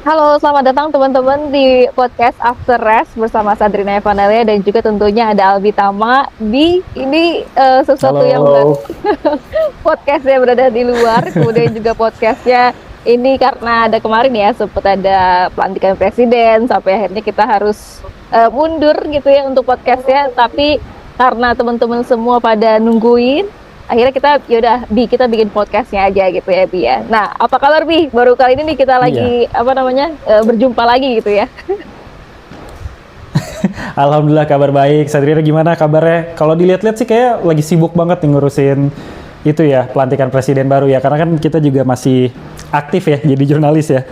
Halo, selamat datang teman-teman di podcast After Rest bersama Sadrina Evanelia dan juga tentunya ada Albi Tama di ini sesuatu yang baru. Halo. Podcastnya berada di luar, kemudian juga podcastnya ini karena ada kemarin ya sempat ada pelantikan presiden sampai akhirnya kita harus mundur gitu ya untuk podcastnya, tapi karena teman-teman semua pada nungguin akhirnya kita yaudah kita bikin podcastnya aja gitu ya Bi ya. Nah, apa kabar Bi? Baru kali ini nih kita Iya, lagi apa namanya berjumpa lagi gitu ya. alhamdulillah kabar baik. Sadrina gimana kabarnya? Kalau dilihat-lihat sih kayak lagi sibuk banget nih ngurusin itu ya, pelantikan presiden baru ya. Karena kan kita juga masih aktif ya jadi jurnalis ya.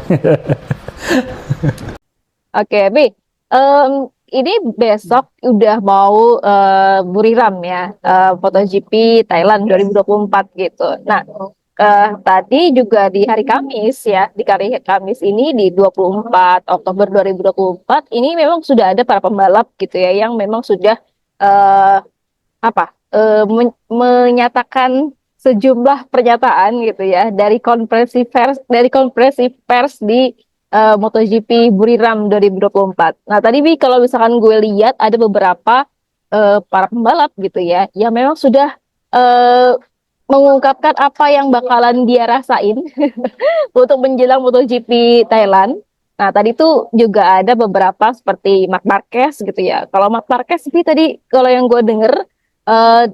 Oke Bi, em, ini besok udah mau Buriram ya, MotoGP Thailand 2024 gitu. Nah, tadi juga di hari Kamis ya, di hari Kamis ini di 24 Oktober 2024 ini memang sudah ada para pembalap gitu ya yang memang sudah eh, menyatakan sejumlah pernyataan gitu ya dari konferensi pers di MotoGP Buriram 2024. Nah, tadi Bi kalau misalkan gue lihat ada beberapa para pembalap gitu ya yang memang sudah eh, mengungkapkan apa yang bakalan dia rasain untuk menjelang MotoGP Thailand. Nah, tadi tuh juga ada beberapa seperti Marc Marquez gitu ya. Kalau Marc Marquez sih tadi kalau yang gue denger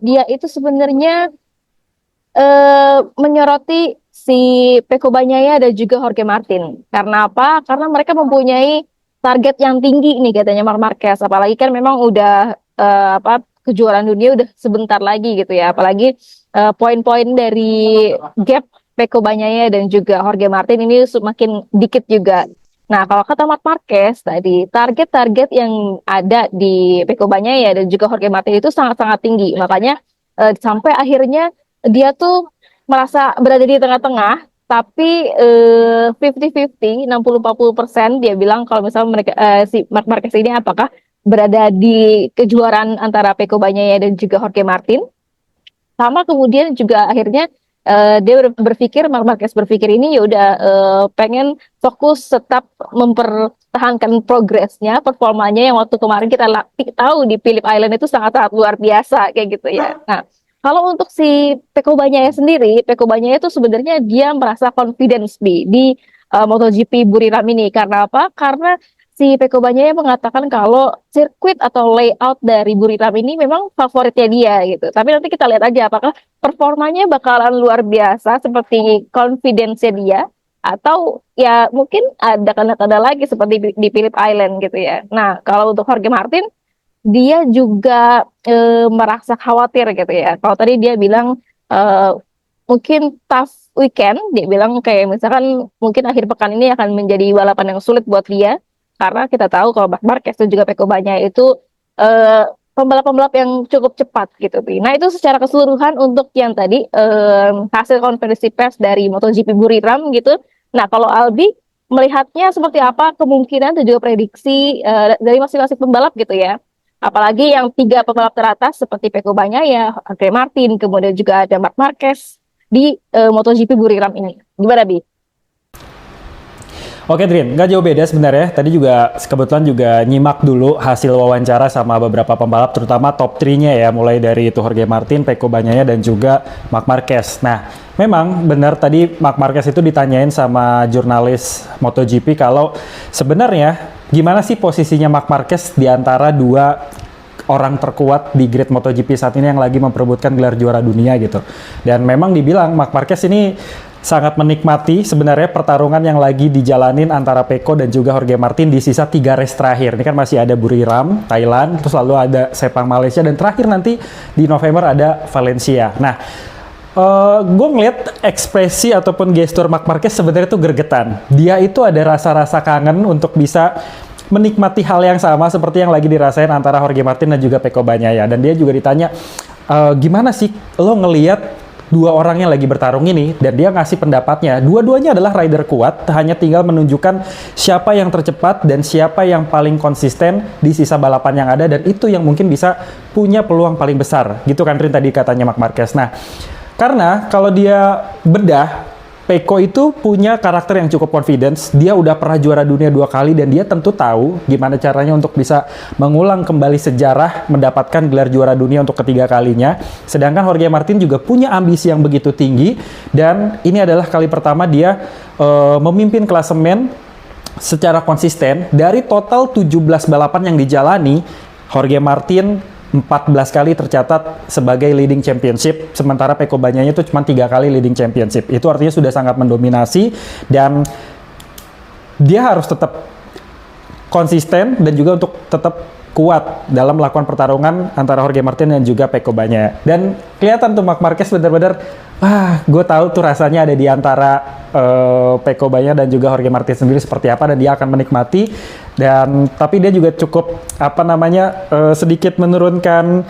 dia itu sebenarnya menyoroti si Peko Bagnaia dan juga Jorge Martin. Karena apa? Karena mereka mempunyai target yang tinggi nih katanya Marc Marquez. Apalagi kan memang udah kejuaraan dunia udah sebentar lagi gitu ya. Apalagi poin-poin dari gap Peko Bagnaia dan juga Jorge Martin ini semakin dikit juga. Nah, kalau kata Marc Marquez tadi, target-target yang ada di Peko Bagnaia dan juga Jorge Martin itu sangat-sangat tinggi. Makanya sampai akhirnya dia tuh merasa berada di tengah-tengah, tapi 50-50, 60-40% dia bilang kalau misalnya mereka si Marc Marquez ini apakah berada di kejuaraan antara Peko Bagnaia dan juga Jorge Martin, sama kemudian juga akhirnya dia berpikir Marc Marquez berpikir ini ya udah pengen fokus tetap mempertahankan progresnya, performanya yang waktu kemarin kita tahu di Phillip Island itu sangat-sangat luar biasa kayak gitu ya. Nah, kalau untuk si Peko Bagnaia sendiri, Peko Bagnaia itu sebenarnya dia merasa confidence di MotoGP Buriram ini. Karena apa? Karena si Peko Bagnaia mengatakan kalau sirkuit atau layout dari Buriram ini memang favoritnya dia gitu. Tapi nanti kita lihat aja apakah performanya bakalan luar biasa seperti confidence-nya dia atau ya mungkin ada tanda-tanda lagi seperti di Phillip Island gitu ya. Nah, kalau untuk Jorge Martin dia juga merasa khawatir gitu ya. Kalau tadi dia bilang eh, mungkin tough weekend, dia bilang kayak misalkan mungkin akhir pekan ini akan menjadi balapan yang sulit buat dia karena kita tahu kalau Marc Marquez dan juga Peko Bagnaia itu eh, pembalap-pembalap yang cukup cepat gitu. Pi. Nah itu secara keseluruhan untuk yang tadi hasil konferensi pers dari MotoGP Buriram gitu. Nah kalau Albi melihatnya seperti apa kemungkinan dan juga prediksi dari masing-masing pembalap gitu ya. Apalagi yang tiga pembalap teratas seperti Peko Bagnaia, Andre Martin, kemudian juga ada Marc Marquez di MotoGP Buriram ini. Gimana, Bi? Oke Drin, nggak jauh beda sebenarnya. Tadi juga kebetulan juga nyimak dulu hasil wawancara sama beberapa pembalap, terutama top 3-nya ya, mulai dari itu Jorge Martin, Pecco Bagnaia, dan juga Marc Marquez. Nah, memang benar tadi Marc Marquez itu ditanyain sama jurnalis MotoGP kalau sebenarnya gimana sih posisinya Marc Marquez di antara dua orang terkuat di grid MotoGP saat ini yang lagi memperebutkan gelar juara dunia gitu. Dan memang dibilang Marc Marquez ini sangat menikmati sebenarnya pertarungan yang lagi dijalanin antara Pecco dan juga Jorge Martin di sisa 3 race terakhir. Ini kan masih ada Buriram, Thailand, terus lalu ada Sepang Malaysia, dan terakhir nanti di November ada Valencia. Nah, gue ngeliat ekspresi ataupun gestur Marc Marquez sebenarnya itu gergetan. Dia itu ada rasa-rasa kangen untuk bisa menikmati hal yang sama seperti yang lagi dirasain antara Jorge Martin dan juga Pecco Bagnaia. Dan dia juga ditanya, gimana sih lo ngelihat dua orang yang lagi bertarung ini, dan dia ngasih pendapatnya. Dua-duanya adalah rider kuat, hanya tinggal menunjukkan siapa yang tercepat dan siapa yang paling konsisten di sisa balapan yang ada, dan itu yang mungkin bisa punya peluang paling besar. Gitu kan Rin tadi katanya Marc Marquez. Nah, karena kalau dia bedah Peko itu punya karakter yang cukup confidence. Dia udah pernah juara dunia 2 kali dan dia tentu tahu gimana caranya untuk bisa mengulang kembali sejarah mendapatkan gelar juara dunia untuk ketiga kalinya. Sedangkan Jorge Martin juga punya ambisi yang begitu tinggi dan ini adalah kali pertama dia memimpin klasemen secara konsisten. Dari total 17 balapan yang dijalani, Jorge Martin 14 kali tercatat sebagai leading championship, sementara Pecco Bagnaia itu cuma 3 kali leading championship. Itu artinya sudah sangat mendominasi dan dia harus tetap konsisten dan juga untuk tetap kuat dalam melakukan pertarungan antara Jorge Martin dan juga Pecco Bagnaia. Dan kelihatan tuh Marc Marquez benar-benar, gue tahu tuh rasanya ada di antara Pecco Bagnaia dan juga Jorge Martin sendiri seperti apa dan dia akan menikmati. Dan tapi dia juga cukup sedikit menurunkan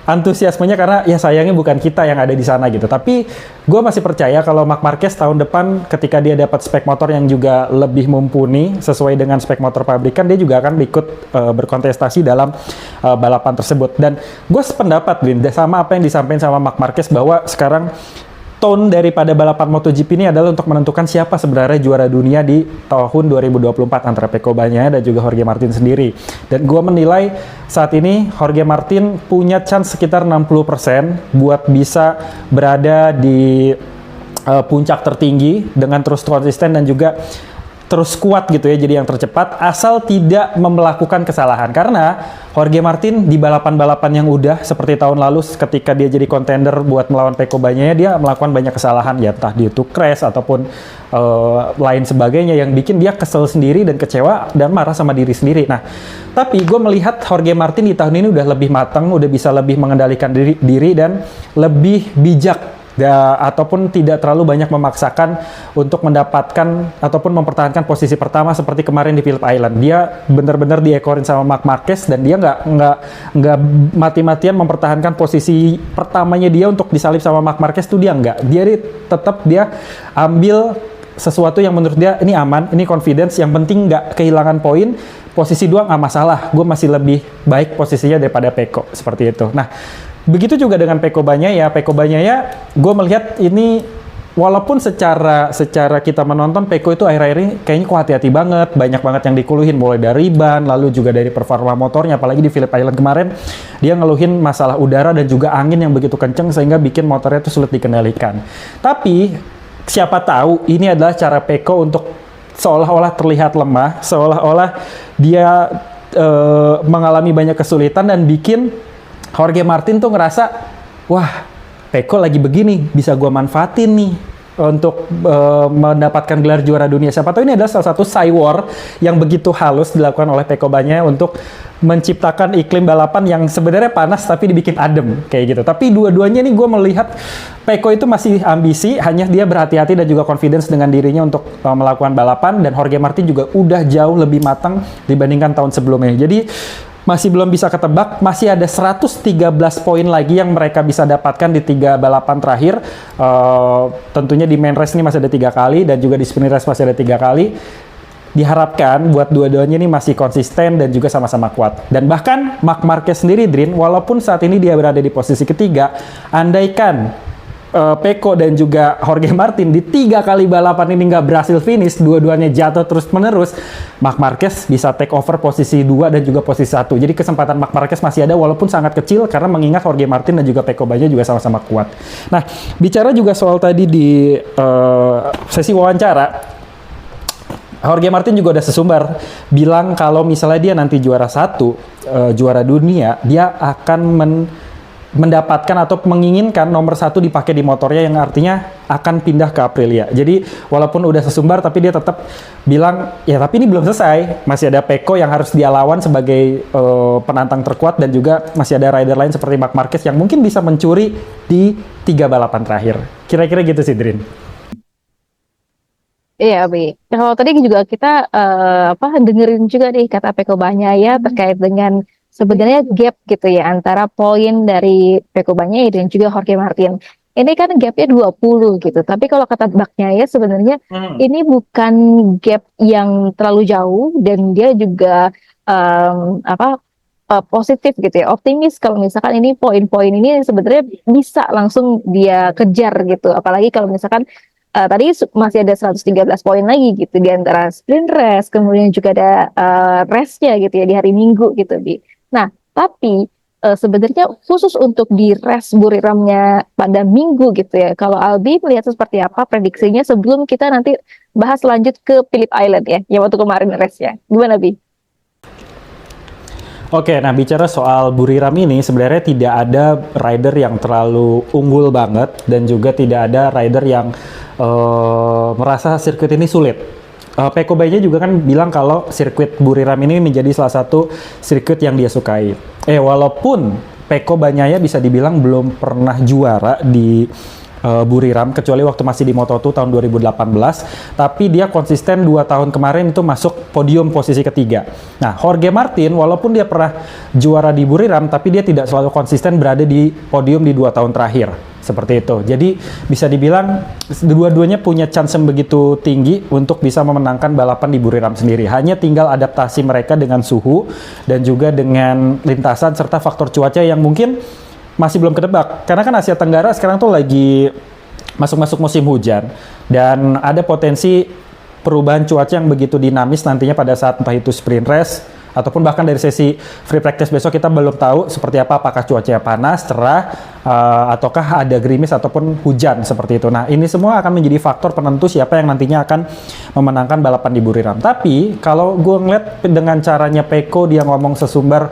antusiasmenya karena ya sayangnya bukan kita yang ada di sana gitu. Tapi gue masih percaya kalau Marc Marquez tahun depan ketika dia dapat spek motor yang juga lebih mumpuni sesuai dengan spek motor pabrikan, dia juga akan ikut berkontestasi dalam balapan tersebut. Dan gue sependapat Linda sama apa yang disampaikan sama Marc Marquez bahwa sekarang tone daripada balapan MotoGP ini adalah untuk menentukan siapa sebenarnya juara dunia di tahun 2024 antara Pecco Bagnaia dan juga Jorge Martin sendiri. Dan gue menilai saat ini Jorge Martin punya chance sekitar 60% buat bisa berada di puncak tertinggi dengan terus konsisten dan juga terus kuat gitu ya, jadi yang tercepat asal tidak melakukan kesalahan. Karena Jorge Martin di balapan-balapan yang udah seperti tahun lalu ketika dia jadi kontender buat melawan Pecco Bagnaia, dia melakukan banyak kesalahan ya, entah dia itu crash ataupun lain sebagainya yang bikin dia kesel sendiri dan kecewa dan marah sama diri sendiri. Nah, tapi gue melihat Jorge Martin di tahun ini udah lebih matang, udah bisa lebih mengendalikan diri dan lebih bijak. Ataupun tidak terlalu banyak memaksakan untuk mendapatkan ataupun mempertahankan posisi pertama seperti kemarin di Phillip Island. Dia benar-benar diekorin sama Marc Marquez dan dia nggak mati-matian mempertahankan posisi pertamanya dia untuk disalip sama Marc Marquez tuh dia nggak. Tetap dia ambil sesuatu yang menurut dia ini aman, ini confidence, yang penting nggak kehilangan poin. Posisi 2 nggak masalah, gue masih lebih baik posisinya daripada Pecco, seperti itu. Nah, begitu juga dengan Pecco Bagnaia. Pecco Bagnaia, gue melihat ini walaupun secara kita menonton Pecco itu akhir-akhir ini kayaknya kok hati-hati banget, banyak banget yang dikeluhin mulai dari ban, lalu juga dari performa motornya, apalagi di Phillip Island kemarin dia ngeluhin masalah udara dan juga angin yang begitu kenceng sehingga bikin motornya itu sulit dikendalikan. Tapi siapa tahu ini adalah cara Pecco untuk seolah-olah terlihat lemah, seolah-olah dia mengalami banyak kesulitan dan bikin Jorge Martin tuh ngerasa, wah, Pecco lagi begini, bisa gue manfaatin nih untuk mendapatkan gelar juara dunia. Siapa tahu ini adalah salah satu war yang begitu halus dilakukan oleh Pecco Bagnaia untuk menciptakan iklim balapan yang sebenarnya panas tapi dibikin adem kayak gitu. Tapi dua-duanya nih gue melihat Pecco itu masih ambisi, hanya dia berhati-hati dan juga confidence dengan dirinya untuk melakukan balapan, dan Jorge Martin juga udah jauh lebih matang dibandingkan tahun sebelumnya. Jadi masih belum bisa ketebak, masih ada 113 poin lagi yang mereka bisa dapatkan di 3 balapan terakhir. Tentunya di main race ini masih ada 3 kali dan juga di sprint race masih ada 3 kali. Diharapkan buat dua-duanya ini masih konsisten dan juga sama-sama kuat. Dan bahkan Marc Marquez sendiri, Drin, walaupun saat ini dia berada di posisi ketiga, andaikan Pecco dan juga Jorge Martin di 3 kali balapan ini nggak berhasil finish, dua-duanya jatuh terus-menerus, Marc Marquez bisa take over posisi 2 dan juga posisi 1. Jadi kesempatan Marc Marquez masih ada walaupun sangat kecil karena mengingat Jorge Martin dan juga Pecco Bagnaia juga sama-sama kuat. Nah, bicara juga soal tadi di sesi wawancara, Jorge Martin juga udah sesumbar bilang kalau misalnya dia nanti juara 1, juara dunia, dia akan mendapatkan atau menginginkan nomor 1 dipakai di motornya, yang artinya akan pindah ke Aprilia. Jadi walaupun udah sesumbar tapi dia tetap bilang ya tapi ini belum selesai, masih ada Pecco yang harus dia lawan sebagai penantang terkuat, dan juga masih ada rider lain seperti Marc Marquez yang mungkin bisa mencuri di 3 balapan terakhir. Kira-kira gitu sih, Drin. Iya, Bi. Kalau tadi juga kita dengerin juga nih kata Pecco Bagnaia terkait dengan sebenarnya gap gitu ya antara poin dari Pecco Bagnaia dan juga Jorge Martin. Ini kan gapnya 20 gitu. Tapi kalau kata Bagnaia sebenarnya ini bukan gap yang terlalu jauh, dan dia juga positif gitu ya, optimis kalau misalkan ini poin-poin ini sebenarnya bisa langsung dia kejar gitu. Apalagi kalau misalkan tadi masih ada 113 poin lagi gitu di antara sprint race, kemudian juga ada race-nya gitu ya di hari Minggu gitu, Bi. Nah, tapi sebenarnya khusus untuk di race Buriramnya pada Minggu gitu ya. Kalau Albi melihat seperti apa prediksinya sebelum kita nanti bahas lanjut ke Phillip Island ya, yang waktu kemarin race-nya. Gimana, Bi? Oke, nah bicara soal Buriram ini sebenarnya tidak ada rider yang terlalu unggul banget dan juga tidak ada rider yang merasa sirkuit ini sulit. Pecco Bagnaia juga kan bilang kalau sirkuit Buriram ini menjadi salah satu sirkuit yang dia sukai. Walaupun Pecco Bagnaia bisa dibilang belum pernah juara di Buriram kecuali waktu masih di Moto2 tahun 2018, tapi dia konsisten 2 tahun kemarin itu masuk podium posisi ketiga. Nah, Jorge Martin walaupun dia pernah juara di Buriram tapi dia tidak selalu konsisten berada di podium di 2 tahun terakhir. Seperti itu. Jadi bisa dibilang dua-duanya punya chance yang begitu tinggi untuk bisa memenangkan balapan di Buriram sendiri. Hanya tinggal adaptasi mereka dengan suhu dan juga dengan lintasan serta faktor cuaca yang mungkin masih belum ketebak. Karena kan Asia Tenggara sekarang tuh lagi masuk-masuk musim hujan dan ada potensi perubahan cuaca yang begitu dinamis nantinya pada saat entah itu sprint race ataupun bahkan dari sesi free practice besok kita belum tahu seperti apa, apakah cuacanya panas, cerah, ataukah ada gerimis ataupun hujan seperti itu. Nah, ini semua akan menjadi faktor penentu siapa yang nantinya akan memenangkan balapan di Buriram. Tapi kalau gue ngeliat dengan caranya Pecco dia ngomong sesumber,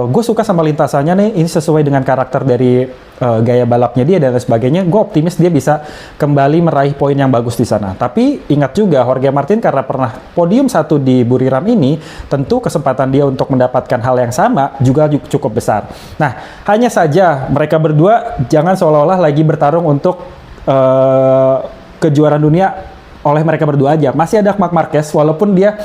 gue suka sama lintasannya nih, ini sesuai dengan karakter dari gaya balapnya dia dan lain sebagainya. Gue optimis dia bisa kembali meraih poin yang bagus di sana. Tapi ingat juga Jorge Martin karena pernah podium 1 di Buriram ini, tentu kesempatan dia untuk mendapatkan hal yang sama juga cukup besar. Nah, hanya saja mereka berdua jangan seolah-olah lagi bertarung untuk kejuaraan dunia oleh mereka berdua aja. Masih ada Marc Marquez walaupun dia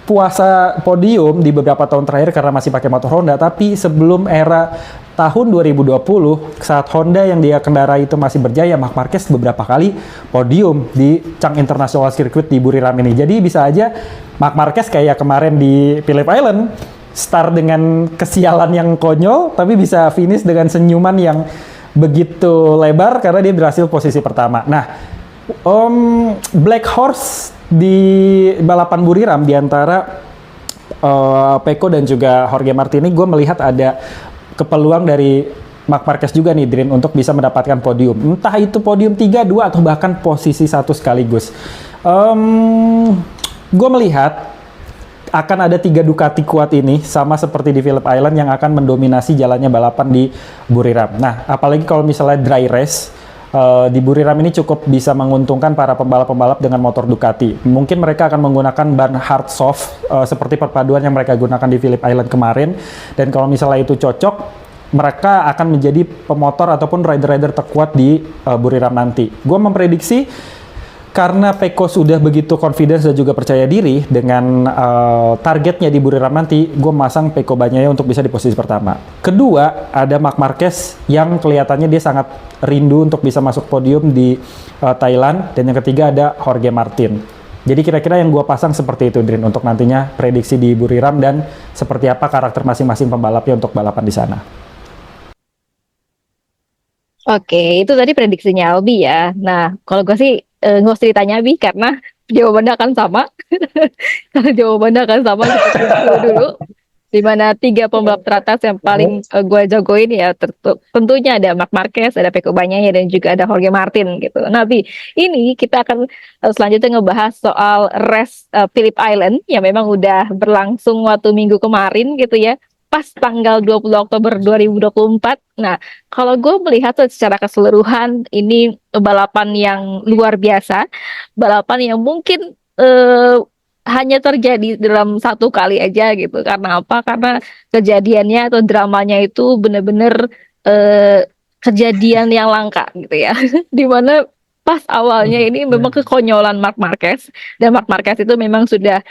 puasa podium di beberapa tahun terakhir karena masih pakai motor Honda, tapi sebelum era tahun 2020 saat Honda yang dia kendarai itu masih berjaya, Marc Marquez beberapa kali podium di Chang International Circuit di Buriram ini. Jadi bisa aja Marc Marquez kayak kemarin di Phillip Island start dengan kesialan yang konyol tapi bisa finish dengan senyuman yang begitu lebar karena dia berhasil posisi pertama. Nah, Black Horse di balapan Buriram di antara Pecco dan juga Jorge Martin ini gue melihat ada kepeluang dari Marc Marquez juga nih Drin untuk bisa mendapatkan podium. Entah itu podium 3, 2 atau bahkan posisi 1 sekaligus. Gue melihat akan ada 3 Ducati kuat ini sama seperti di Phillip Island yang akan mendominasi jalannya balapan di Buriram. Nah, apalagi kalau misalnya dry race di Buriram ini cukup bisa menguntungkan para pembalap-pembalap dengan motor Ducati. Mungkin mereka akan menggunakan ban hard soft seperti perpaduan yang mereka gunakan di Phillip Island kemarin. Dan kalau misalnya itu cocok, mereka akan menjadi pemotor ataupun rider-rider terkuat di Buriram nanti. Gue memprediksi karena Pecco sudah begitu confidence dan juga percaya diri dengan targetnya di Buriram nanti, gue masang Pecco Bagnaia untuk bisa di posisi pertama. Kedua, ada Marc Marquez yang kelihatannya dia sangat rindu untuk bisa masuk podium di Thailand. Dan yang ketiga ada Jorge Martin. Jadi kira-kira yang gue pasang seperti itu, Drin, untuk nantinya prediksi di Buriram dan seperti apa karakter masing-masing pembalapnya untuk balapan di sana. Oke, itu tadi prediksinya Albi ya. Nah, kalau gue sih nggak usah ditanya Abi karena jawabannya akan sama. Karena jawabannya akan sama seperti dulu. Di mana 3 pembalap teratas yang paling gue jagoin ya tentunya ada Marc Marquez, ada Pecco Bagnaia dan juga ada Jorge Martin gitu. Nah, Bi, ini kita akan selanjutnya ngebahas soal race Phillip Island yang memang udah berlangsung waktu minggu kemarin gitu ya. Pas tanggal 20 Oktober 2024. Nah, kalau gue melihat secara keseluruhan ini balapan yang luar biasa, balapan yang mungkin hanya terjadi dalam 1 kali aja gitu. Karena apa? Karena kejadiannya atau dramanya itu benar-benar kejadian yang langka gitu ya. Dimana pas awalnya ini memang kekonyolan Marc Marquez dan Marc Marquez itu memang sudah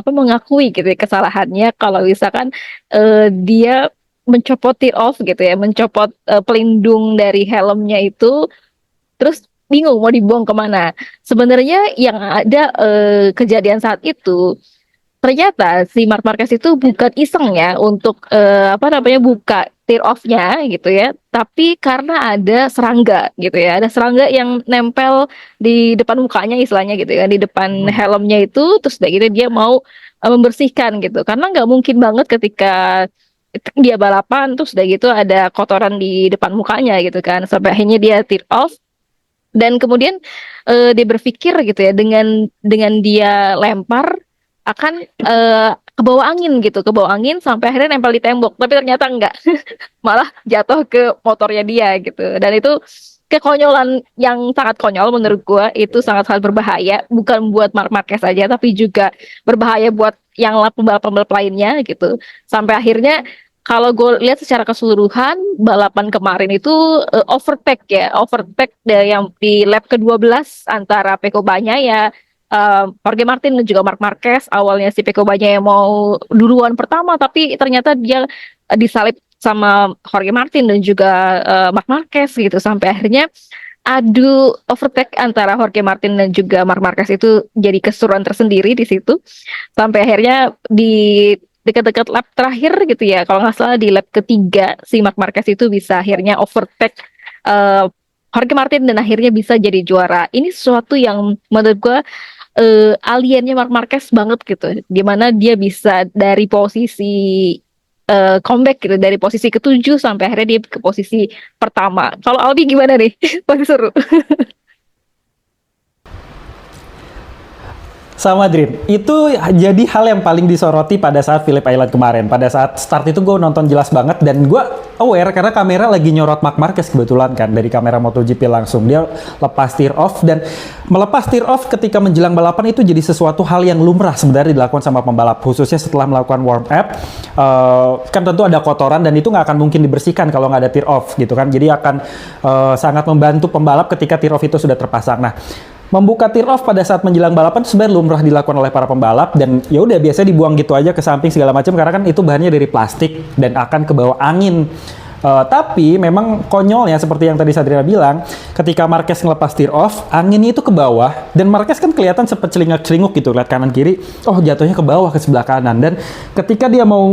mengakui gitu ya, kesalahannya kalau misalkan dia mencopot tee off gitu ya, mencopot pelindung dari helmnya itu, terus bingung mau dibuang kemana. Sebenarnya yang ada kejadian saat itu ternyata si Marc Marquez itu bukan iseng ya untuk buka tear off-nya gitu ya, tapi karena ada serangga gitu ya, ada serangga yang nempel di depan mukanya istilahnya gitu ya, di depan helmnya itu, terus udah gitu dia mau membersihkan gitu, karena nggak mungkin banget ketika dia balapan terus udah gitu ada kotoran di depan mukanya gitu kan, sampai akhirnya dia tear off. Dan kemudian dia berpikir gitu ya, dengan dia lempar akan ke bawah angin gitu, ke bawah angin sampai akhirnya nempel di tembok, tapi ternyata enggak, malah jatuh ke motornya dia gitu. Dan itu kekonyolan yang sangat konyol menurut gua, itu sangat-sangat berbahaya, bukan buat Marc Marquez saja tapi juga berbahaya buat yang pembalap-pembalap lainnya gitu. Sampai akhirnya kalau gue lihat secara keseluruhan balapan kemarin itu overtake yang di lap ke-12 antara Pecco Bagnaia, Jorge Martin dan juga Marc Marquez. Awalnya si Pecco Bagnaia mau duluan pertama, tapi ternyata dia disalip sama Jorge Martin dan juga Marc Marquez gitu, sampai akhirnya adu overtake antara Jorge Martin dan juga Marc Marquez itu jadi keseruan tersendiri di situ, sampai akhirnya di dekat-dekat lap terakhir gitu ya, kalau nggak salah di lap ketiga si Marc Marquez itu bisa akhirnya overtake Jorge Martin dan akhirnya bisa jadi juara. Ini sesuatu yang menurut gue aliennya Marc Marquez banget gitu, dimana dia bisa dari posisi comeback gitu, dari posisi ke-7 sampai akhirnya dia ke posisi pertama. Kalau Albi gimana nih? Pasti seru. Sama Drin, itu jadi hal yang paling disoroti pada saat Phillip Island kemarin. Pada saat start itu gue nonton jelas banget, dan gue aware karena kamera lagi nyorot Marc Marquez kebetulan kan, dari kamera MotoGP langsung. Dia lepas tear off, dan melepas tear off ketika menjelang balapan itu jadi sesuatu hal yang lumrah sebenarnya dilakukan sama pembalap, khususnya setelah melakukan warm up. Kan tentu ada kotoran dan itu nggak akan mungkin dibersihkan kalau nggak ada tear off gitu kan. Jadi akan sangat membantu pembalap ketika tear off itu sudah terpasang. Nah, membuka tear off pada saat menjelang balapan sebenarnya lumrah dilakukan oleh para pembalap, dan ya udah biasanya dibuang gitu aja ke samping segala macam karena kan itu bahannya dari plastik dan akan ke bawah angin. Tapi memang konyolnya seperti yang tadi Sadrina bilang, ketika Marquez ngelepas tear off, anginnya itu ke bawah dan Marquez kan kelihatan sempat celingak-celinguk gitu, lihat kanan kiri, oh jatuhnya ke bawah ke sebelah kanan. Dan ketika dia mau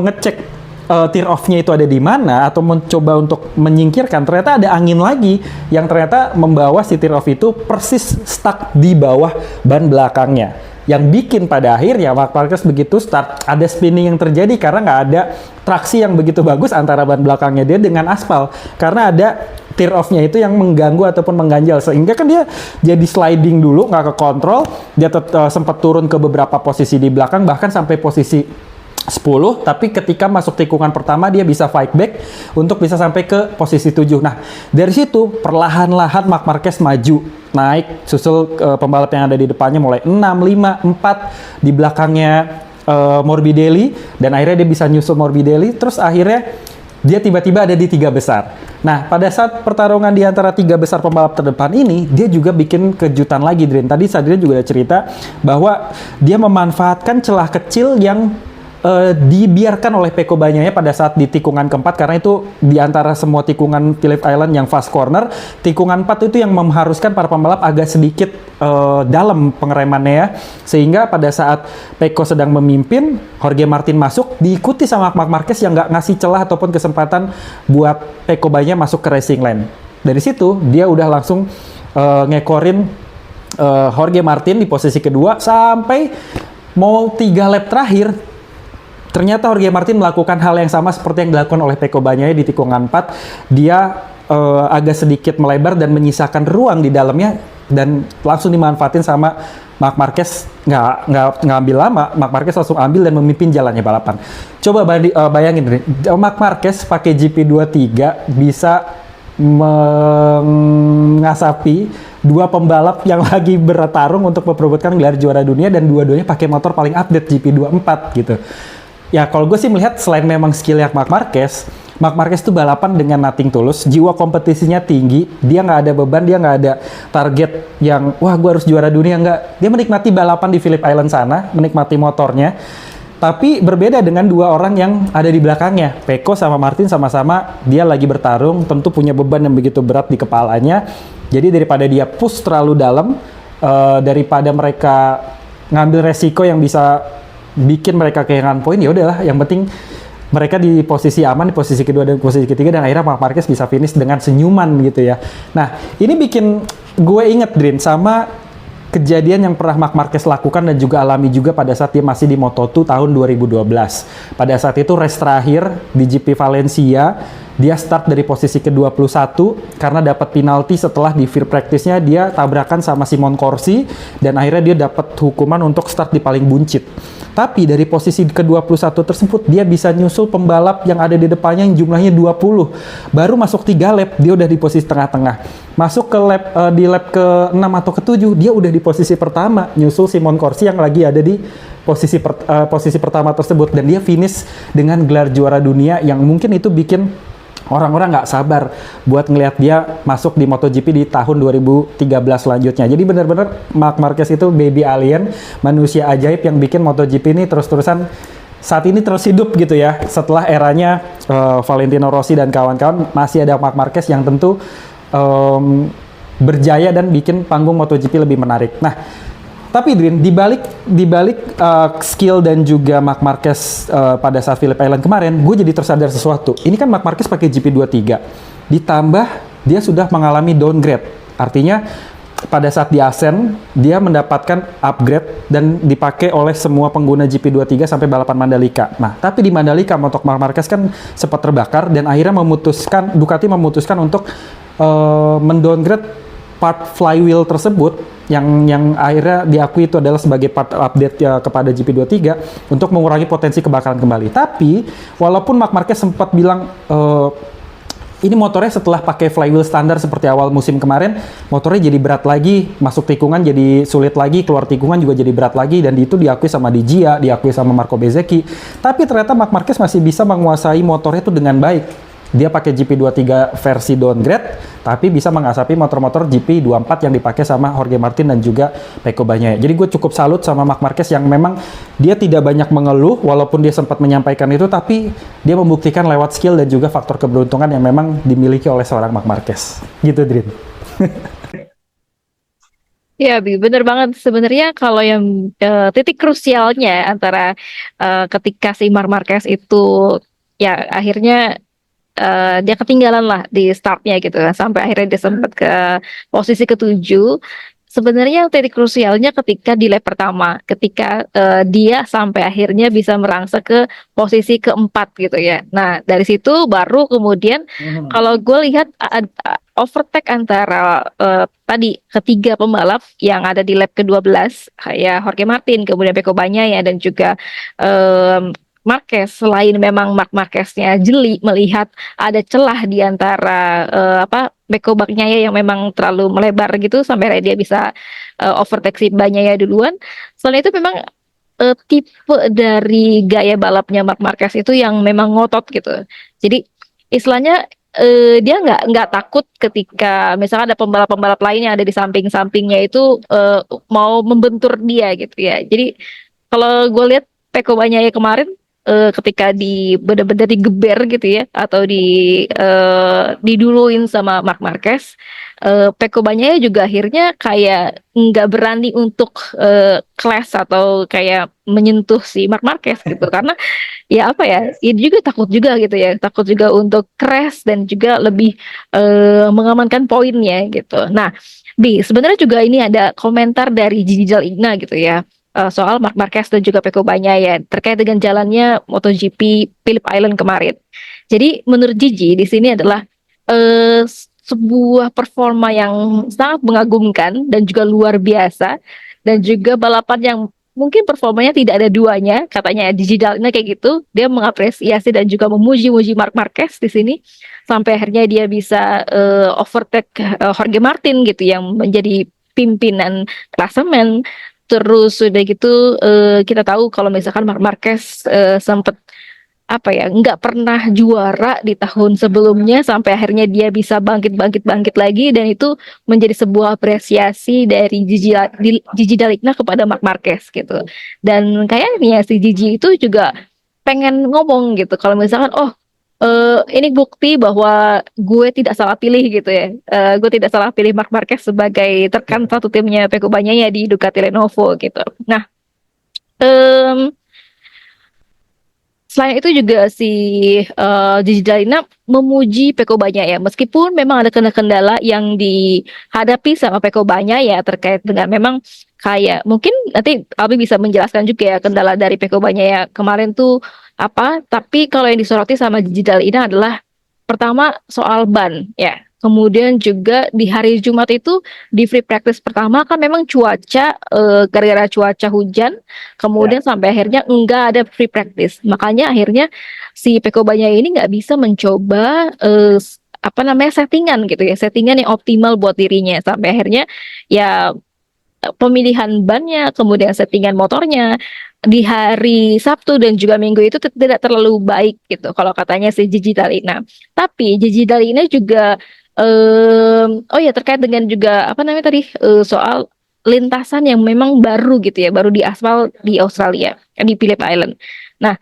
ngecek tear off-nya itu ada di mana atau mencoba untuk menyingkirkan, ternyata ada angin lagi yang ternyata membawa si tear off itu persis stuck di bawah ban belakangnya, yang bikin pada akhirnya Marc Marquez begitu start ada spinning yang terjadi karena nggak ada traksi yang begitu bagus antara ban belakangnya dia dengan aspal, karena ada tear off-nya itu yang mengganggu ataupun mengganjal, sehingga kan dia jadi sliding dulu, nggak ke kontrol, dia sempat turun ke beberapa posisi di belakang bahkan sampai posisi 10, tapi ketika masuk tikungan pertama dia bisa fight back untuk bisa sampai ke posisi 7. Nah, dari situ perlahan-lahan Marc Marquez maju, naik, susul pembalap yang ada di depannya mulai 6, 5, 4, di belakangnya Morbidelli, dan akhirnya dia bisa nyusul Morbidelli, terus akhirnya dia tiba-tiba ada di 3 besar. Nah, pada saat pertarungan di antara 3 besar pembalap terdepan ini, dia juga bikin kejutan lagi, Drin. Tadi Sadria juga ada cerita bahwa dia memanfaatkan celah kecil yang dibiarkan oleh Pecco Bagnaia pada saat di tikungan keempat, karena itu di antara semua tikungan Phillip Island yang fast corner, tikungan 4 itu yang mengharuskan para pembalap agak sedikit dalam pengeremannya ya, sehingga pada saat Pecco sedang memimpin, Jorge Martin masuk diikuti sama Marc Marquez yang nggak ngasih celah ataupun kesempatan buat Pecco Bagnaia masuk ke racing lane. Dari situ dia udah langsung ngekorin Jorge Martin di posisi kedua sampai mau 3 lap terakhir. Ternyata Jorge Martin melakukan hal yang sama seperti yang dilakukan oleh Pecco Bagnaia di tikungan 4. Dia agak sedikit melebar dan menyisakan ruang di dalamnya, dan langsung dimanfaatin sama Marc Marquez. Nggak ngambil lama, Marc Marquez langsung ambil dan memimpin jalannya balapan. Coba bayangin, Marc Marquez pakai GP23 bisa mengasapi 2 pembalap yang lagi bertarung untuk memperebutkan gelar juara dunia, dan dua-duanya pakai motor paling update GP24 gitu. Ya kalau gue sih melihat selain memang skillnya Marc Marquez tuh balapan dengan nothing tulus, jiwa kompetisinya tinggi, dia nggak ada beban, dia nggak ada target yang wah gue harus juara dunia, nggak. Dia menikmati balapan di Phillip Island sana, menikmati motornya. Tapi berbeda dengan 2 orang yang ada di belakangnya, Pecco sama Martin sama-sama dia lagi bertarung, tentu punya beban yang begitu berat di kepalanya. Jadi daripada dia push terlalu dalam, daripada mereka ngambil resiko yang bisa bikin mereka kehilangan poin, ya udahlah, yang penting mereka di posisi aman, di posisi kedua dan posisi ketiga, dan akhirnya Marc Marquez bisa finish dengan senyuman gitu ya. Nah, ini bikin gue inget, Drin, sama kejadian yang pernah Marc Marquez lakukan dan juga alami juga pada saat dia masih di Moto2 tahun 2012. Pada saat itu race terakhir di GP Valencia, dia start dari posisi ke-21 karena dapat penalti setelah di free practice-nya dia tabrakan sama Simon Corsi, dan akhirnya dia dapat hukuman untuk start di paling buncit. Tapi dari posisi ke-21 tersebut dia bisa nyusul pembalap yang ada di depannya yang jumlahnya 20. Baru masuk 3 lap dia udah di posisi tengah-tengah. Masuk ke lap di lap ke-6 atau ke-7 dia udah di posisi pertama nyusul Simon Corsi yang lagi ada di posisi pertama tersebut, dan dia finish dengan gelar juara dunia yang mungkin itu bikin orang-orang nggak sabar buat ngelihat dia masuk di MotoGP di tahun 2013 selanjutnya. Jadi benar-benar Marc Marquez itu baby alien, manusia ajaib yang bikin MotoGP ini terus-terusan saat ini terus hidup gitu ya. Setelah eranya Valentino Rossi dan kawan-kawan, masih ada Marc Marquez yang tentu berjaya dan bikin panggung MotoGP lebih menarik. Nah, tapi Drin, dibalik skill dan juga Marc Marquez pada saat Phillip Island kemarin, gue jadi tersadar sesuatu. Ini kan Marc Marquez pakai GP23, ditambah dia sudah mengalami downgrade. Artinya pada saat di Asen, dia mendapatkan upgrade dan dipakai oleh semua pengguna GP23 sampai balapan Mandalika. Nah, tapi di Mandalika, motor Marc Marquez kan sempat terbakar dan akhirnya Ducati memutuskan untuk mendowngrade part flywheel tersebut yang akhirnya diakui itu adalah sebagai part update ya kepada GP23 untuk mengurangi potensi kebakaran kembali. Tapi walaupun Marc Marquez sempat bilang ini motornya setelah pakai flywheel standar seperti awal musim kemarin, motornya jadi berat lagi, masuk tikungan jadi sulit lagi, keluar tikungan juga jadi berat lagi, dan itu diakui sama Di Gia, diakui sama Marco Bezzecchi. Tapi ternyata Marc Marquez masih bisa menguasai motornya itu dengan baik. Dia pakai GP23 versi downgrade, tapi bisa mengasapi motor-motor GP24 yang dipakai sama Jorge Martin dan juga Pecco Bagnaia. Jadi gue cukup salut sama Marc Marquez yang memang dia tidak banyak mengeluh, walaupun dia sempat menyampaikan itu, tapi dia membuktikan lewat skill dan juga faktor keberuntungan yang memang dimiliki oleh seorang Marc Marquez. Gitu, Drin. Ya, Bi, bener banget. Sebenarnya kalau yang titik krusialnya antara ketika si Marc Marquez itu ya akhirnya dia ketinggalan lah di startnya gitu kan, sampai akhirnya dia sempat ke posisi ke-7. Sebenarnya titik krusialnya ketika di lap pertama, ketika dia sampai akhirnya bisa merangsek ke posisi ke-4 gitu ya. Nah, dari situ baru kemudian kalau gue lihat overtake antara tadi ketiga pembalap yang ada di lap ke-12, ya Jorge Martin, kemudian Pecco Bagnaia dan juga Marquez. Selain memang Marc Marquez-nya jeli melihat ada celah di antara Pecco Bagnaia yang memang terlalu melebar gitu sampai dia bisa overtake si Bagnaia duluan. Selain itu memang tipe dari gaya balapnya Marc Marquez itu yang memang ngotot gitu. Jadi istilahnya dia nggak takut ketika misalkan ada pembalap-pembalap lain yang ada di samping-sampingnya itu mau membentur dia gitu ya. Jadi kalau gue lihat Pecco Bagnaia kemarin ketika benar-benar digeber gitu ya, atau diduluin sama Marc Marquez, Pecco Bagnaia juga akhirnya kayak nggak berani untuk clash atau kayak menyentuh si Marc Marquez gitu, karena ya apa ya, dia juga takut juga gitu ya, takut juga untuk crash dan juga lebih mengamankan poinnya gitu. Nah, sebenarnya juga ini ada komentar dari Gigi Dall'Igna gitu ya, soal Marc Marquez dan juga Pecco Bagnaia terkait dengan jalannya MotoGP Phillip Island kemarin. Jadi menurut Gigi di sini adalah sebuah performa yang sangat mengagumkan dan juga luar biasa, dan juga balapan yang mungkin performanya tidak ada duanya, katanya Gigi Dall'Igna kayak gitu. Dia mengapresiasi dan juga memuji-muji Marc Marquez di sini sampai akhirnya dia bisa overtake Jorge Martin gitu yang menjadi pimpinan klasemen. Terus udah gitu kita tahu kalau misalkan Marc Marquez sempat nggak pernah juara di tahun sebelumnya, sampai akhirnya dia bisa bangkit lagi, dan itu menjadi sebuah apresiasi dari Gigi Dall'Igna kepada Marc Marquez gitu. Dan kayaknya si Gigi itu juga pengen ngomong gitu kalau misalkan ini bukti bahwa gue tidak salah pilih gitu ya. Gue tidak salah pilih Marc Marquez sebagai rekan satu timnya Pecco Bagnaia di Ducati Lenovo gitu. Nah, Selain itu juga si Gigi Dalina memuji Peko Bagnaia ya, meskipun memang ada kendala yang dihadapi sama Peko Bagnaia ya terkait dengan memang kayak mungkin nanti Albi bisa menjelaskan juga ya kendala dari Peko Bagnaia ya kemarin tuh apa. Tapi kalau yang disoroti sama Gigi Dalina adalah pertama soal ban ya. Kemudian juga di hari Jumat itu di free practice pertama kan memang cuaca gara-gara cuaca hujan. Ya. Kemudian sampai akhirnya nggak ada free practice. Makanya akhirnya si Peko Bagnaia ini nggak bisa mencoba apa namanya settingan gitu ya, settingan yang optimal buat dirinya. Sampai akhirnya ya pemilihan bannya, kemudian settingan motornya di hari Sabtu dan juga Minggu itu tidak terlalu baik gitu kalau katanya si Gigi Dalina. Tapi Gigi Dalina juga oh ya terkait dengan juga apa namanya tadi soal lintasan yang memang baru gitu ya, baru diaspal di Australia, di Phillip Island. Nah,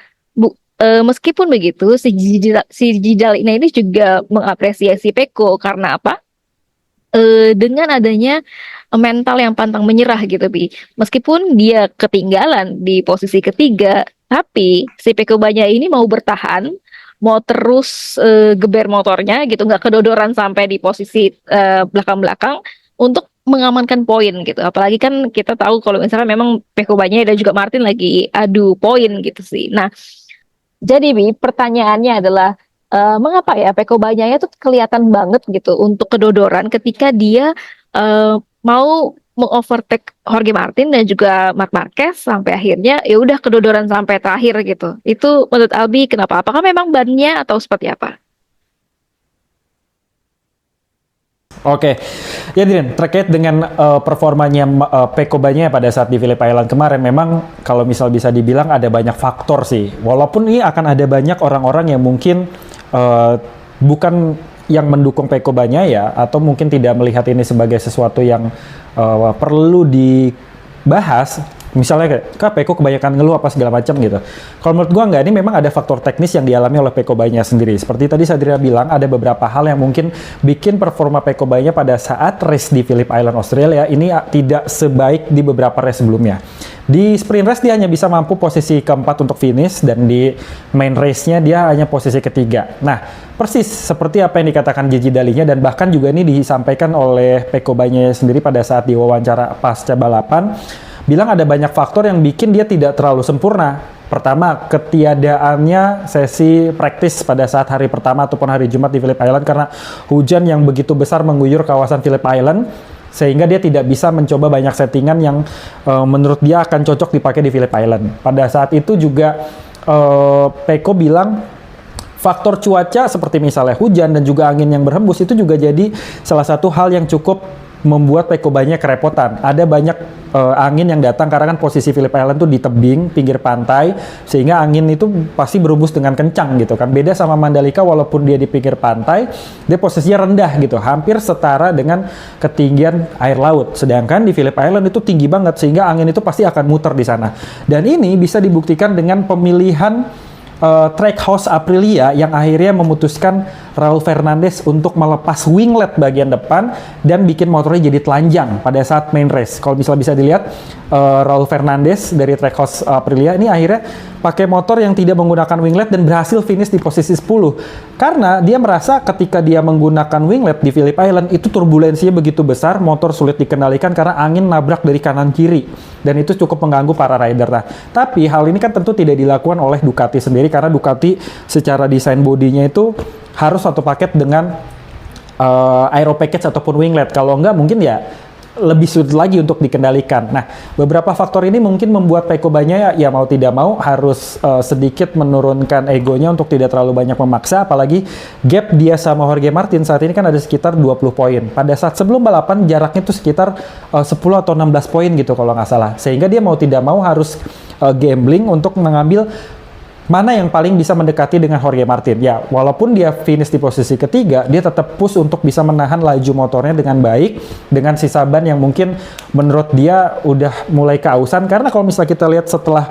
meskipun begitu si Gigi Dalina ini juga mengapresiasi Peko karena apa? Dengan adanya mental yang pantang menyerah gitu Bi. Meskipun dia ketinggalan di posisi ketiga, tapi si Peko Bagnaia ini mau bertahan, mau terus geber motornya gitu, nggak kedodoran sampai di posisi belakang-belakang untuk mengamankan poin gitu. Apalagi kan kita tahu kalau misalnya memang Peko Bagnaia dan juga Martin lagi adu poin gitu sih. Nah, jadi Bi, pertanyaannya adalah mengapa ya Peko Bagnaia tuh kelihatan banget gitu untuk kedodoran ketika dia mau mengovertake Jorge Martin dan juga Marc Marquez sampai akhirnya ya udah kedodoran sampai terakhir gitu. Itu menurut Albi kenapa? Apakah memang bannya atau seperti apa? Oke, ya Diren, terkait dengan performanya Peko Bagnaia pada saat di Phillip Island kemarin, memang kalau misal bisa dibilang ada banyak faktor sih. Walaupun ini akan ada banyak orang-orang yang mungkin bukan yang mendukung Peko Bagnaia atau mungkin tidak melihat ini sebagai sesuatu yang perlu dibahas. Misalnya kayak, Kak Peko kebanyakan ngeluh apa segala macam gitu. Kalau menurut gua enggak, ini memang ada faktor teknis yang dialami oleh Peko Bagnaia sendiri. Seperti tadi Sadria bilang, ada beberapa hal yang mungkin bikin performa Peko Bagnaia pada saat race di Phillip Island Australia ini tidak sebaik di beberapa race sebelumnya. Di sprint race dia hanya bisa mampu posisi keempat untuk finish, dan di main race-nya dia hanya posisi ketiga. Nah, persis seperti apa yang dikatakan Gigi Dalina, dan bahkan juga ini disampaikan oleh Peko Bagnaia sendiri pada saat diwawancara pasca balapan, bilang ada banyak faktor yang bikin dia tidak terlalu sempurna. Pertama, ketiadaannya sesi praktis pada saat hari pertama ataupun hari Jumat di Phillip Island karena hujan yang begitu besar mengguyur kawasan Phillip Island, sehingga dia tidak bisa mencoba banyak settingan yang menurut dia akan cocok dipakai di Phillip Island. Pada saat itu juga Peko bilang faktor cuaca seperti misalnya hujan dan juga angin yang berhembus itu juga jadi salah satu hal yang cukup membuat Peko Bagnaia kerepotan. Ada banyak angin yang datang karena kan posisi Phillip Island tuh di tebing, pinggir pantai, sehingga angin itu pasti berhembus dengan kencang gitu kan. Beda sama Mandalika, walaupun dia di pinggir pantai, dia posisinya rendah gitu, hampir setara dengan ketinggian air laut. Sedangkan di Phillip Island itu tinggi banget, sehingga angin itu pasti akan muter di sana. Dan ini bisa dibuktikan dengan pemilihan Trackhouse Aprilia yang akhirnya memutuskan Raul Fernandez untuk melepas winglet bagian depan dan bikin motornya jadi telanjang pada saat main race. Kalau misalnya bisa dilihat, Raul Fernandez dari Trackhouse Aprilia ini akhirnya pakai motor yang tidak menggunakan winglet dan berhasil finish di posisi 10. Karena dia merasa ketika dia menggunakan winglet di Phillip Island itu turbulensinya begitu besar, motor sulit dikendalikan karena angin nabrak dari kanan kiri. Dan itu cukup mengganggu para rider. Nah, tapi hal ini kan tentu tidak dilakukan oleh Ducati sendiri karena Ducati secara desain bodinya itu harus satu paket dengan aero package ataupun winglet. Kalau enggak mungkin ya lebih sulit lagi untuk dikendalikan. Nah, beberapa faktor ini mungkin membuat Peko Bagnaia ya mau tidak mau harus sedikit menurunkan egonya untuk tidak terlalu banyak memaksa, apalagi gap dia sama Jorge Martin saat ini kan ada sekitar 20 poin. Pada saat sebelum balapan jaraknya itu sekitar 10 atau 16 poin gitu kalau nggak salah. Sehingga dia mau tidak mau harus gambling untuk mengambil mana yang paling bisa mendekati dengan Jorge Martin. Ya, walaupun dia finish di posisi ketiga, dia tetap push untuk bisa menahan laju motornya dengan baik, dengan sisa ban yang mungkin menurut dia udah mulai keausan. Karena kalau misalnya kita lihat setelah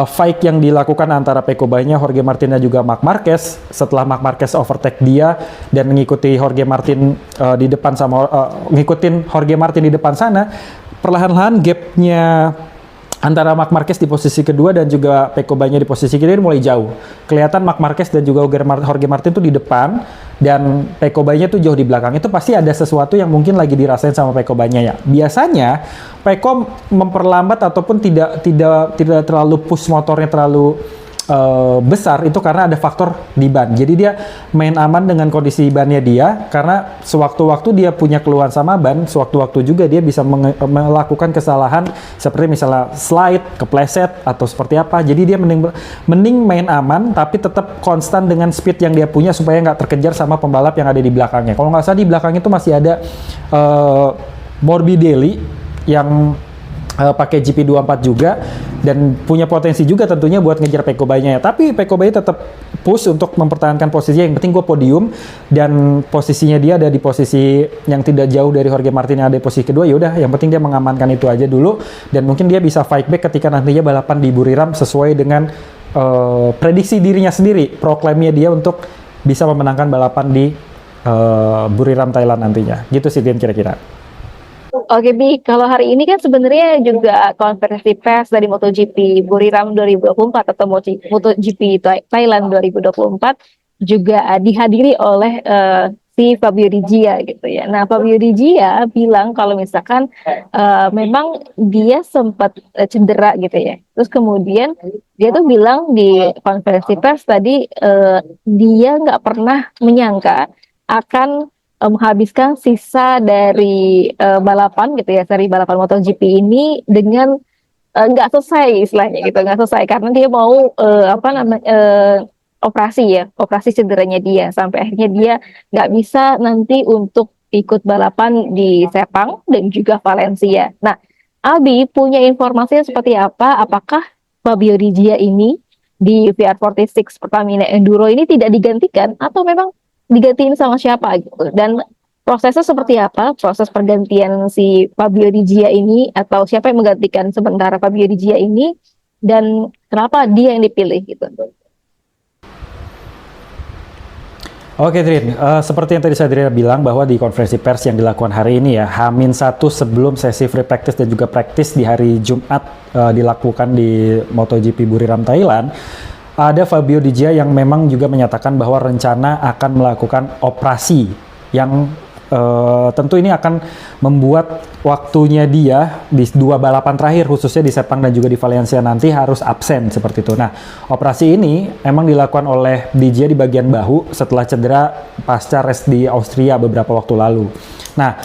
fight yang dilakukan antara Peko Bagnaia, Jorge Martin dan juga Marc Marquez, setelah Marc Marquez overtake dia dan mengikuti Jorge Martin di depan ngikutin Jorge Martin di depan sana, perlahan-lahan gapnya antara Marc Marquez di posisi kedua dan juga Pecco Bagnaia di posisi ketiga ini mulai jauh. Kelihatan Marc Marquez dan juga Jorge Martin tuh di depan dan Pecco Bagnaia tuh jauh di belakang. Itu pasti ada sesuatu yang mungkin lagi dirasain sama Pecco Bagnaia. Biasanya Pecco memperlambat ataupun tidak terlalu push motornya terlalu besar itu karena ada faktor di ban. Jadi dia main aman dengan kondisi bannya dia karena sewaktu-waktu dia punya keluhan sama ban, sewaktu-waktu juga dia bisa melakukan kesalahan seperti misalnya slide, kepleset atau seperti apa. Jadi dia mending main aman tapi tetap konstan dengan speed yang dia punya supaya nggak terkejar sama pembalap yang ada di belakangnya. Kalau nggak salah di belakangnya itu masih ada Morbidelli yang pakai GP24 juga dan punya potensi juga tentunya buat ngejar Pecco Bagnaia. Tapi Pecco Bagnaia tetap push untuk mempertahankan posisinya. Yang penting gue podium dan posisinya dia ada di posisi yang tidak jauh dari Jorge Martin yang ada di posisi kedua. Yaudah, yang penting dia mengamankan itu aja dulu dan mungkin dia bisa fight back ketika nantinya balapan di Buriram sesuai dengan prediksi dirinya sendiri, proklamnya dia untuk bisa memenangkan balapan di Buriram Thailand nantinya. Gitu sih Din kira-kira. Oke, Bi, kalau hari ini kan sebenarnya juga konferensi pers dari MotoGP Buriram 2024 atau MotoGP Thailand 2024 juga dihadiri oleh si Fabio Di Gia gitu ya. Nah, Fabio Di Gia bilang kalau misalkan memang dia sempat cedera gitu ya. Terus kemudian dia tuh bilang di konferensi pers tadi dia nggak pernah menyangka akan menghabiskan sisa dari balapan gitu ya, seri balapan MotoGP ini dengan nggak selesai istilahnya gitu, nggak selesai karena dia mau operasi cederanya dia sampai akhirnya dia nggak bisa nanti untuk ikut balapan di Sepang dan juga Valencia. Nah, Abi punya informasinya seperti apa? Apakah Fabio Di Gia ini di VR46 Pertamina Enduro ini tidak digantikan atau memang digantiin sama siapa gitu, dan prosesnya seperti apa, proses pergantian si Fabio Di Gia ini atau siapa yang menggantikan sementara Fabio Di Gia ini dan kenapa dia yang dipilih gitu. Oke Trin, seperti yang tadi Sadrina bilang bahwa di konferensi pers yang dilakukan hari ini ya, H-1 sebelum sesi free practice dan juga practice di hari Jumat dilakukan di MotoGP Buriram Thailand, ada Fabio Di Gia yang memang juga menyatakan bahwa rencana akan melakukan operasi yang tentu ini akan membuat waktunya dia di dua balapan terakhir khususnya di Sepang dan juga di Valencia nanti harus absen seperti itu. Nah, operasi ini emang dilakukan oleh Di Gia di bagian bahu setelah cedera pasca race di Austria beberapa waktu lalu. Nah,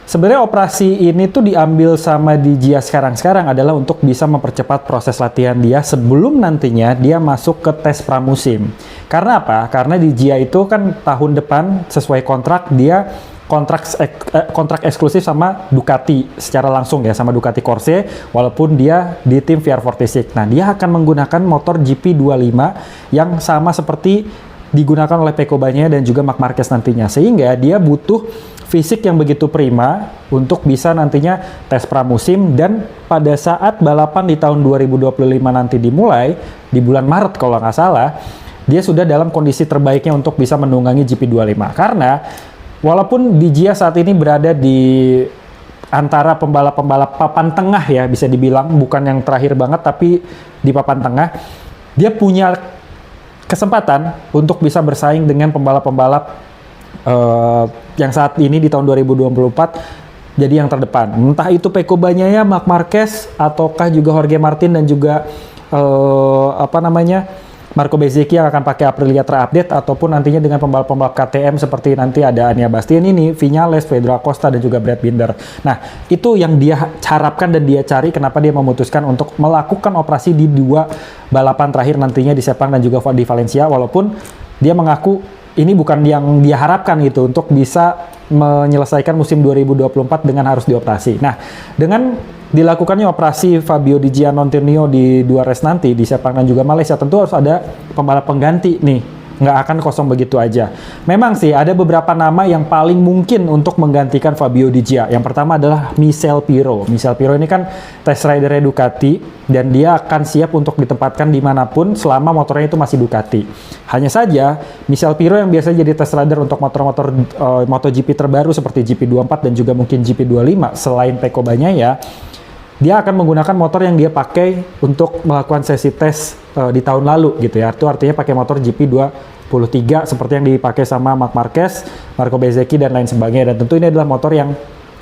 sebenarnya operasi ini tuh diambil sama Di Gia sekarang adalah untuk bisa mempercepat proses latihan dia sebelum nantinya dia masuk ke tes pramusim. Karena apa? Karena Di Gia itu kan tahun depan sesuai kontrak dia kontrak eksklusif sama Ducati secara langsung ya, sama Ducati Corse walaupun dia di tim VR46. Nah, dia akan menggunakan motor GP25 yang sama seperti digunakan oleh Pecco Bagnaia dan juga Marc Marquez nantinya, sehingga dia butuh fisik yang begitu prima untuk bisa nantinya tes pramusim dan pada saat balapan di tahun 2025 nanti dimulai di bulan Maret kalau nggak salah, dia sudah dalam kondisi terbaiknya untuk bisa menunggangi GP25. Karena walaupun Di Gia saat ini berada di antara pembalap-pembalap papan tengah ya, bisa dibilang bukan yang terakhir banget tapi di papan tengah, dia punya kesempatan untuk bisa bersaing dengan pembalap-pembalap yang saat ini di tahun 2024 jadi yang terdepan. Entah itu Pecco Bagnaia, Marc Marquez, ataukah juga Jorge Martin dan juga Marco Bezzecchi yang akan pakai Aprilia terupdate, ataupun nantinya dengan pembalap-pembalap KTM seperti nanti ada Ania Bastianini, Viñales, Pedro Acosta, dan juga Brad Binder. Nah, itu yang dia harapkan dan dia cari kenapa dia memutuskan untuk melakukan operasi di dua balapan terakhir nantinya di Sepang dan juga di Valencia, walaupun dia mengaku ini bukan yang dia harapkan gitu untuk bisa menyelesaikan musim 2024 dengan harus dioperasi. Nah, dengan dilakukannya operasi Fabio Di Gia Nontornio di dua race nanti di Sepang dan juga Malaysia, tentu harus ada pembalap pengganti nih, nggak akan kosong begitu aja. Memang sih ada beberapa nama yang paling mungkin untuk menggantikan Fabio Di Gia. Yang pertama adalah Michel Pirro. Michel Pirro ini kan test rider Ducati dan dia akan siap untuk ditempatkan dimanapun selama motornya itu masih Ducati. Hanya saja Michel Pirro yang biasa jadi test rider untuk motor-motor MotoGP terbaru seperti GP24 dan juga mungkin GP25 selain Pecco Bagnaia, dia akan menggunakan motor yang dia pakai untuk melakukan sesi tes di tahun lalu gitu ya. Itu artinya pakai motor GP23 seperti yang dipakai sama Marc Marquez, Marco Bezzecchi dan lain sebagainya. Dan tentu ini adalah motor yang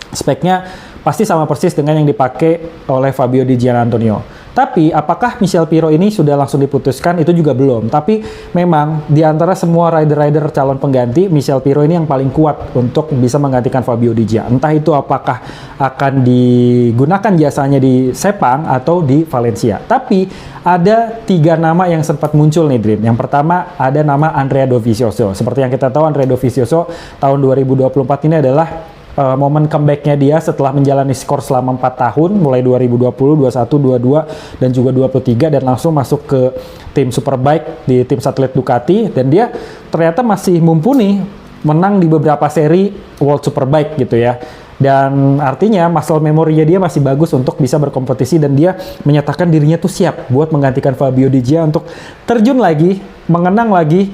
speknya pasti sama persis dengan yang dipakai oleh Fabio Di Giannantonio. Tapi apakah Michel Pirro ini sudah langsung diputuskan? Itu juga belum. Tapi memang di antara semua rider-rider calon pengganti, Michel Pirro ini yang paling kuat untuk bisa menggantikan Fabio Di Gia. Entah itu apakah akan digunakan jasanya di Sepang atau di Valencia. Tapi ada 3 nama yang sempat muncul nih, Drin. Yang pertama ada nama Andrea Dovizioso. Seperti yang kita tahu, Andrea Dovizioso tahun 2024 ini adalah momen comeback-nya dia setelah menjalani skor selama 4 tahun, mulai 2020, 21, 22, dan juga 23, dan langsung masuk ke tim Superbike di tim satelit Ducati, dan dia ternyata masih mumpuni menang di beberapa seri World Superbike gitu ya. Dan artinya muscle memory-nya dia masih bagus untuk bisa berkompetisi, dan dia menyatakan dirinya tuh siap buat menggantikan Fabio Di Gia untuk terjun lagi, mengenang lagi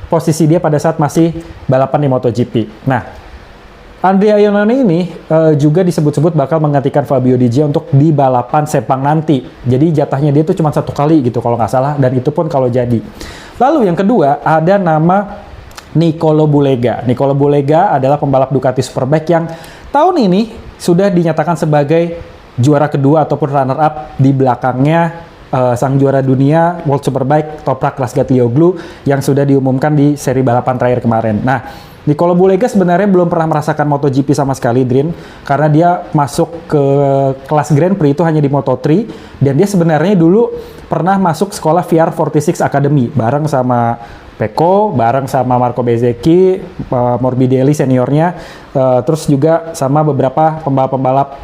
posisi dia pada saat masih balapan di MotoGP. Nah, Andrea Iannone ini juga disebut-sebut bakal menggantikan Fabio Di Gia untuk di balapan Sepang nanti. Jadi jatahnya dia tuh cuma 1 kali gitu kalau nggak salah, dan itu pun kalau jadi. Lalu yang kedua ada nama Nicolo Bulega. Nicolo Bulega adalah pembalap Ducati Superbike yang tahun ini sudah dinyatakan sebagai juara kedua ataupun runner-up di belakangnya sang juara dunia World Superbike Toprak Razgatlioglu yang sudah diumumkan di seri balapan terakhir kemarin. Nah, Nicolo Bulega sebenarnya belum pernah merasakan MotoGP sama sekali, Drin, karena dia masuk ke kelas Grand Prix itu hanya di Moto3, dan dia sebenarnya dulu pernah masuk sekolah VR46 Academy bareng sama Pecco, bareng sama Marco Bezzecchi, Morbidelli seniornya, terus juga sama beberapa pembalap-pembalap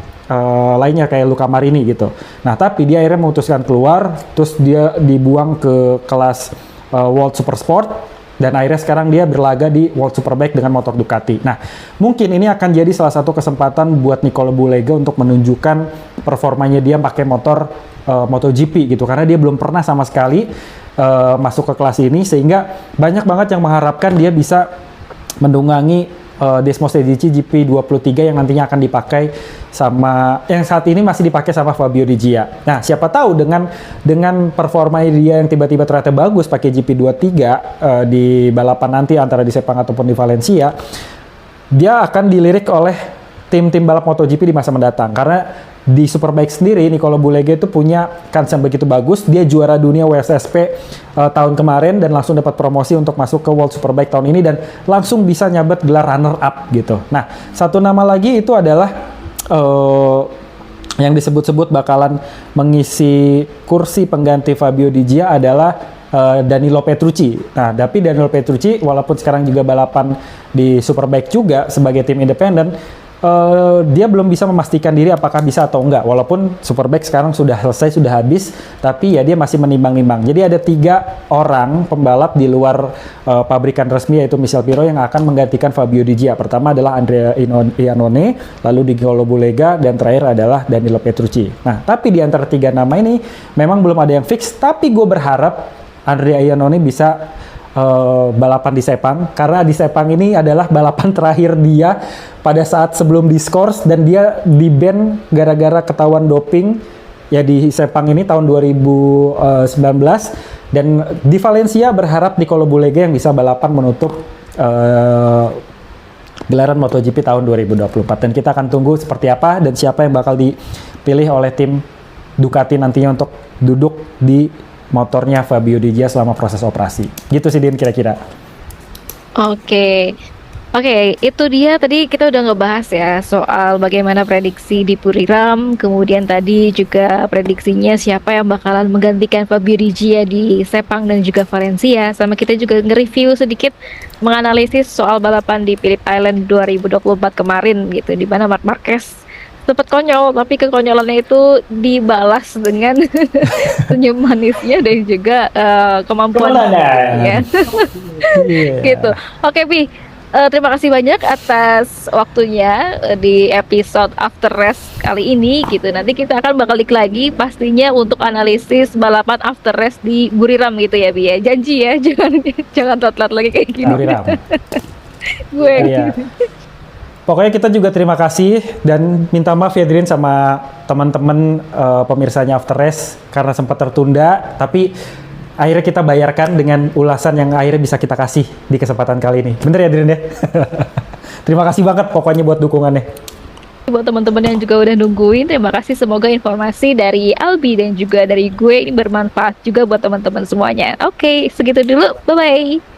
lainnya kayak Luca Marini gitu. Nah, tapi dia akhirnya memutuskan keluar, terus dia dibuang ke kelas World Super Sport, dan akhirnya sekarang dia berlaga di World Superbike dengan motor Ducati. Nah, mungkin ini akan jadi salah satu kesempatan buat Nicolo Bulega untuk menunjukkan performanya dia pakai motor MotoGP gitu, karena dia belum pernah sama sekali masuk ke kelas ini, sehingga banyak banget yang mengharapkan dia bisa mendungangi Desmos Edici GP23 yang nantinya akan dipakai sama, yang saat ini masih dipakai sama Fabio Di Gia. Nah, siapa tahu dengan performa dia yang tiba-tiba ternyata bagus pakai GP23 di balapan nanti antara di Sepang ataupun di Valencia, dia akan dilirik oleh tim-tim balap MotoGP di masa mendatang. Karena di Superbike sendiri, Nicolo Bulega itu punya kans yang begitu bagus. Dia juara dunia WSSP tahun kemarin dan langsung dapat promosi untuk masuk ke World Superbike tahun ini dan langsung bisa nyabet gelar runner-up gitu. Nah, satu nama lagi itu adalah yang disebut-sebut bakalan mengisi kursi pengganti Fabio Di Gia adalah Danilo Petrucci. Nah, tapi Danilo Petrucci walaupun sekarang juga balapan di Superbike juga sebagai tim independen, dia belum bisa memastikan diri apakah bisa atau enggak. Walaupun Superbike sekarang sudah selesai, sudah habis, tapi ya dia masih menimbang-nimbang. Jadi ada 3 orang pembalap di luar pabrikan resmi, yaitu Michel Pirro yang akan menggantikan Fabio Di Gia. Pertama adalah Andrea Iannone, lalu Nicolo Bulega, dan terakhir adalah Danilo Petrucci. Nah, tapi di antara 3 nama ini memang belum ada yang fix, tapi gue berharap Andrea Iannone bisa balapan di Sepang, karena di Sepang ini adalah balapan terakhir dia pada saat sebelum diskors, dan dia di-ban gara-gara ketahuan doping ya di Sepang ini tahun 2019. Dan di Valencia berharap Nicolo Bulega yang bisa balapan menutup gelaran MotoGP tahun 2024, dan kita akan tunggu seperti apa dan siapa yang bakal dipilih oleh tim Ducati nantinya untuk duduk di motornya Fabio Di Gia selama proses operasi. Gitu sih, Din, kira-kira. Oke, itu dia tadi kita udah ngebahas ya soal bagaimana prediksi di Buriram, kemudian tadi juga prediksinya siapa yang bakalan menggantikan Fabio Di Gia di Sepang dan juga Valencia, sama kita juga nge-review sedikit, menganalisis soal balapan di Phillip Island 2024 kemarin gitu, di mana Marc Marquez sempat konyol, tapi kekonyolannya itu dibalas dengan senyum manisnya dan juga kemampuan ya. Gitu. Oke, Pi. Terima kasih banyak atas waktunya di episode After Race kali ini gitu. Nanti kita akan balik lagi pastinya untuk analisis balapan After Race di Buriram gitu ya, Bi ya. Janji ya, jangan telat lagi kayak gini. Buriram. Gue. Iya. Pokoknya kita juga terima kasih dan minta maaf ya Drin sama teman-teman pemirsanya After Race karena sempat tertunda, tapi akhirnya kita bayarkan dengan ulasan yang akhirnya bisa kita kasih di kesempatan kali ini. Bener ya Drin ya? Terima kasih banget pokoknya buat dukungannya. Buat teman-teman yang juga udah nungguin, terima kasih. Semoga informasi dari Albi dan juga dari gue ini bermanfaat juga buat teman-teman semuanya. Oke, segitu dulu. Bye-bye.